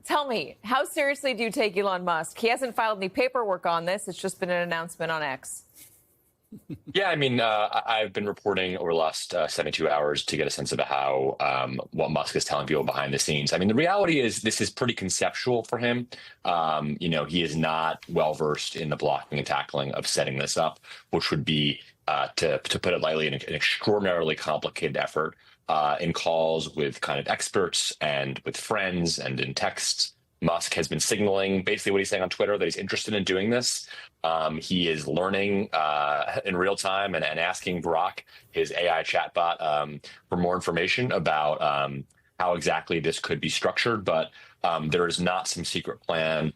Tell me, how seriously do you take Elon Musk? He hasn't filed any paperwork on this. It's just been an announcement on X. Yeah, I mean, I've been reporting over the last 72 hours to get a sense of how what Musk is telling people behind the scenes. I mean, the reality is this is pretty conceptual for him. He is not well versed in the blocking and tackling of setting this up, which would be, to put it lightly, an extraordinarily complicated effort in calls with kind of experts and with friends and in texts. Musk has been signaling basically what he's saying on Twitter, that he's interested in doing this. He is learning in real time and asking Grok, his AI chatbot, for more information about how exactly this could be structured. But there is not some secret plan.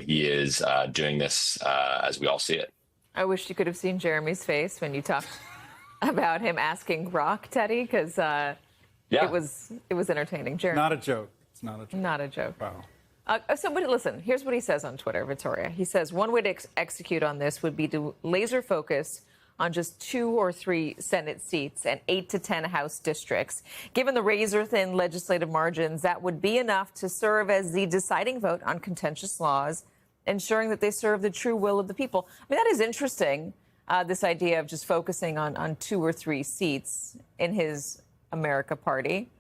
He is doing this as we all see it. I wish you could have seen Jeremy's face when you talked about him asking Grok, Teddy, because it was entertaining. Jeremy. Not a joke. It's not a joke. Not a joke. Wow. But listen, here's what he says on Twitter, Victoria. He says, one way to execute on this would be to laser focus on just 2 or 3 Senate seats and 8 to 10 House districts. Given the razor-thin legislative margins, that would be enough to serve as the deciding vote on contentious laws, ensuring that they serve the true will of the people. I mean, that is interesting, this idea of just focusing on 2 or 3 seats in his America Party.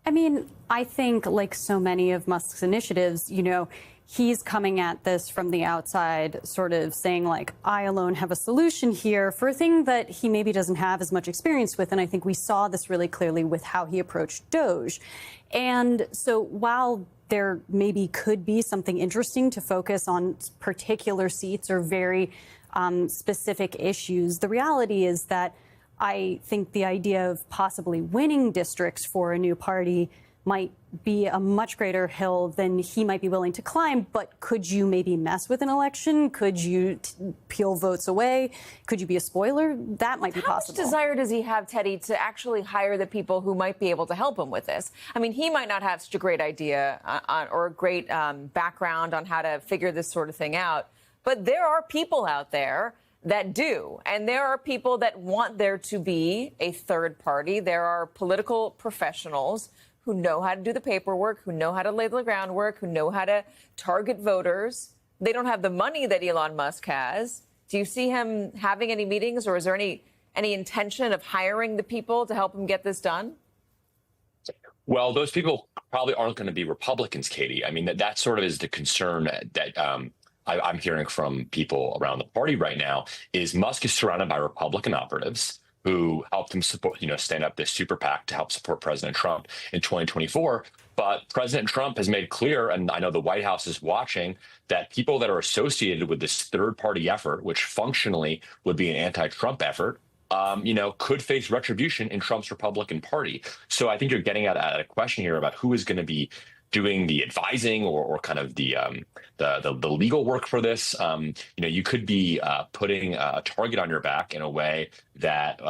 I mean, I think like so many of Musk's initiatives, he's coming at this from the outside, sort of saying like, I alone have a solution here for a thing that he maybe doesn't have as much experience with. And I think we saw this really clearly with how he approached DOGE. And so while there maybe could be something interesting to focus on particular seats or very specific issues, the reality is that I think the idea of possibly winning districts for a new party might be a much greater hill than he might be willing to climb. But could you maybe mess with an election? Could you peel votes away? Could you be a spoiler? That might be possible. How much desire does he have, Teddy, to actually hire the people who might be able to help him with this? I mean, he might not have such a great idea or a great background on how to figure this sort of thing out. But there are people out there that do. And there are people that want there to be a third party. There are political professionals who know how to do the paperwork, who know how to lay the groundwork, who know how to target voters. They don't have the money that Elon Musk has. Do you see him having any meetings, or is there any intention of hiring the people to help him get this done? Well, those people probably aren't going to be Republicans, Katie. I mean, that sort of is the concern that I'm hearing from people around the party right now. Is Musk is surrounded by Republican operatives who helped him support, stand up this super PAC to help support President Trump in 2024. But President Trump has made clear, and I know the White House is watching, that people that are associated with this third party effort, which functionally would be an anti-Trump effort, could face retribution in Trump's Republican Party. So I think you're getting at a question here about who is going to be doing the advising or kind of the legal work for this. You could be putting a target on your back in a way that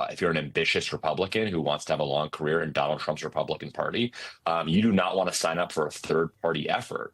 if you're an ambitious Republican who wants to have a long career in Donald Trump's Republican Party, you do not want to sign up for a third party effort.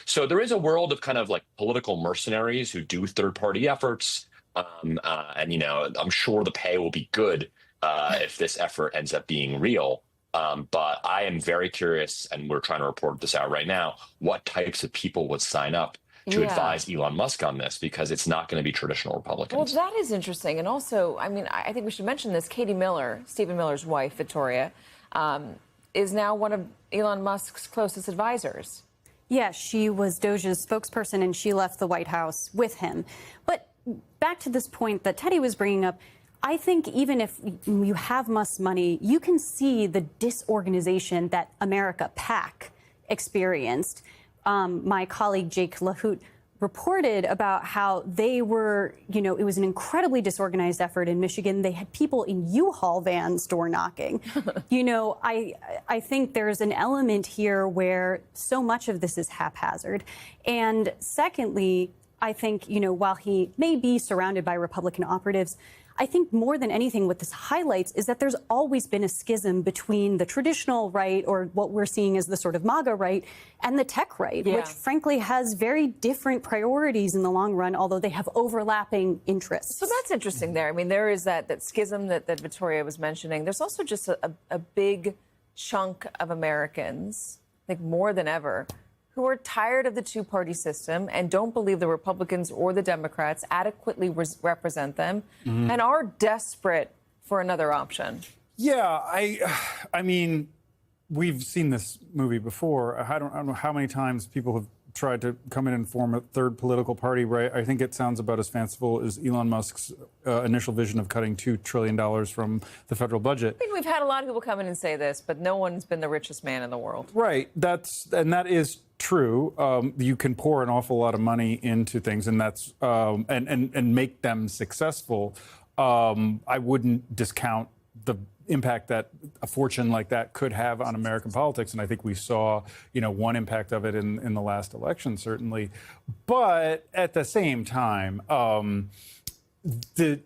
So there is a world of kind of like political mercenaries who do third party efforts. And I'm sure the pay will be good if this effort ends up being real. But I am very curious, and we're trying to report this out right now, what types of people would sign up to advise Elon Musk on this, because it's not going to be traditional Republicans. Well, that is interesting. And also, I mean, I think we should mention this. Katie Miller, Stephen Miller's wife, Victoria, is now one of Elon Musk's closest advisors. Yeah, she was Doge's spokesperson, and she left the White House with him. But back to this point that Teddy was bringing up, I think even if you have Musk's money, you can see the disorganization that America PAC experienced. My colleague Jake LaHoot reported about how they were, it was an incredibly disorganized effort in Michigan. They had people in U-Haul vans door knocking. I think there's an element here where so much of this is haphazard. And secondly, I think, while he may be surrounded by Republican operatives, I think more than anything what this highlights is that there's always been a schism between the traditional right, or what we're seeing as the sort of MAGA right, and the tech right, which frankly has very different priorities in the long run, although they have overlapping interests. So that's interesting there. I mean, there is that schism that Victoria was mentioning. There's also just a big chunk of Americans, I think more than ever, who are tired of the two-party system and don't believe the Republicans or the Democrats adequately represent them and are desperate for another option. Yeah, I mean, we've seen this movie before. I don't know how many times people have tried to come in and form a third political party, right? I think it sounds about as fanciful as Elon Musk's initial vision of cutting $2 trillion from the federal budget. I think we've had a lot of people come in and say this, but no one's been the richest man in the world. Right. That is true. You can pour an awful lot of money into things, and that's and make them successful. I wouldn't discount the impact that a fortune like that could have on American politics, and I think we saw, one impact of it in the last election, certainly. But at the same time, the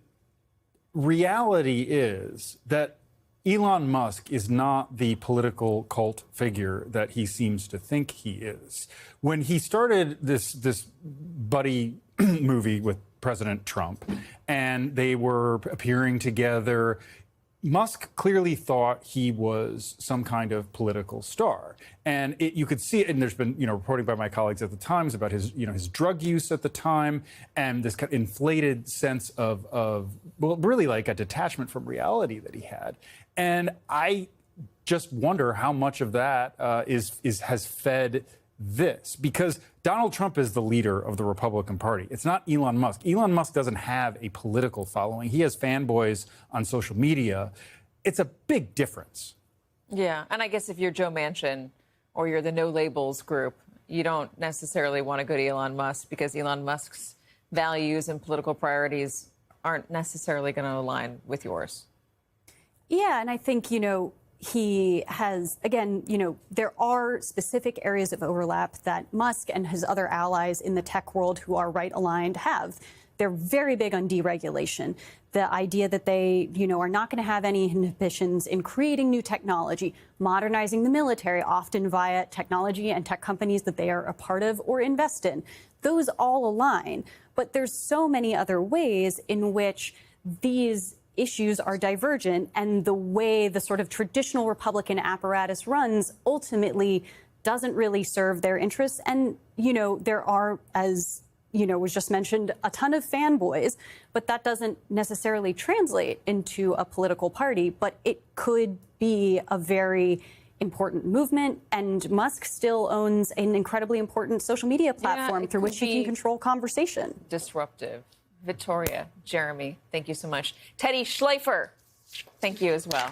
reality is that Elon Musk is not the political cult figure that he seems to think he is. When he started this buddy movie with President Trump, and they were appearing together, Musk clearly thought he was some kind of political star, and you could see it. And there's been, reporting by my colleagues at the Times about his, his drug use at the time, and this kind of inflated sense of well, really like a detachment from reality that he had. And I just wonder how much of that has fed this, because Donald Trump is the leader of the Republican Party. It's not Elon Musk. Elon Musk doesn't have a political following. He has fanboys on social media. It's a big difference. Yeah, and I guess if you're Joe Manchin or you're the No Labels group, you don't necessarily want to go to Elon Musk because Elon Musk's values and political priorities aren't necessarily going to align with yours. Yeah, and I think, he has, again, there are specific areas of overlap that Musk and his other allies in the tech world who are right aligned have. They're very big on deregulation. The idea that they, are not going to have any inhibitions in creating new technology, modernizing the military, often via technology and tech companies that they are a part of or invest in. Those all align. But there's so many other ways in which these issues are divergent, and the way the sort of traditional Republican apparatus runs ultimately doesn't really serve their interests. And, there are, as was just mentioned, a ton of fanboys, but that doesn't necessarily translate into a political party. But it could be a very important movement, and Musk still owns an incredibly important social media platform through which he can control conversation. Disruptive. Victoria, Jeremy, thank you so much. Teddy Schleifer, thank you as well.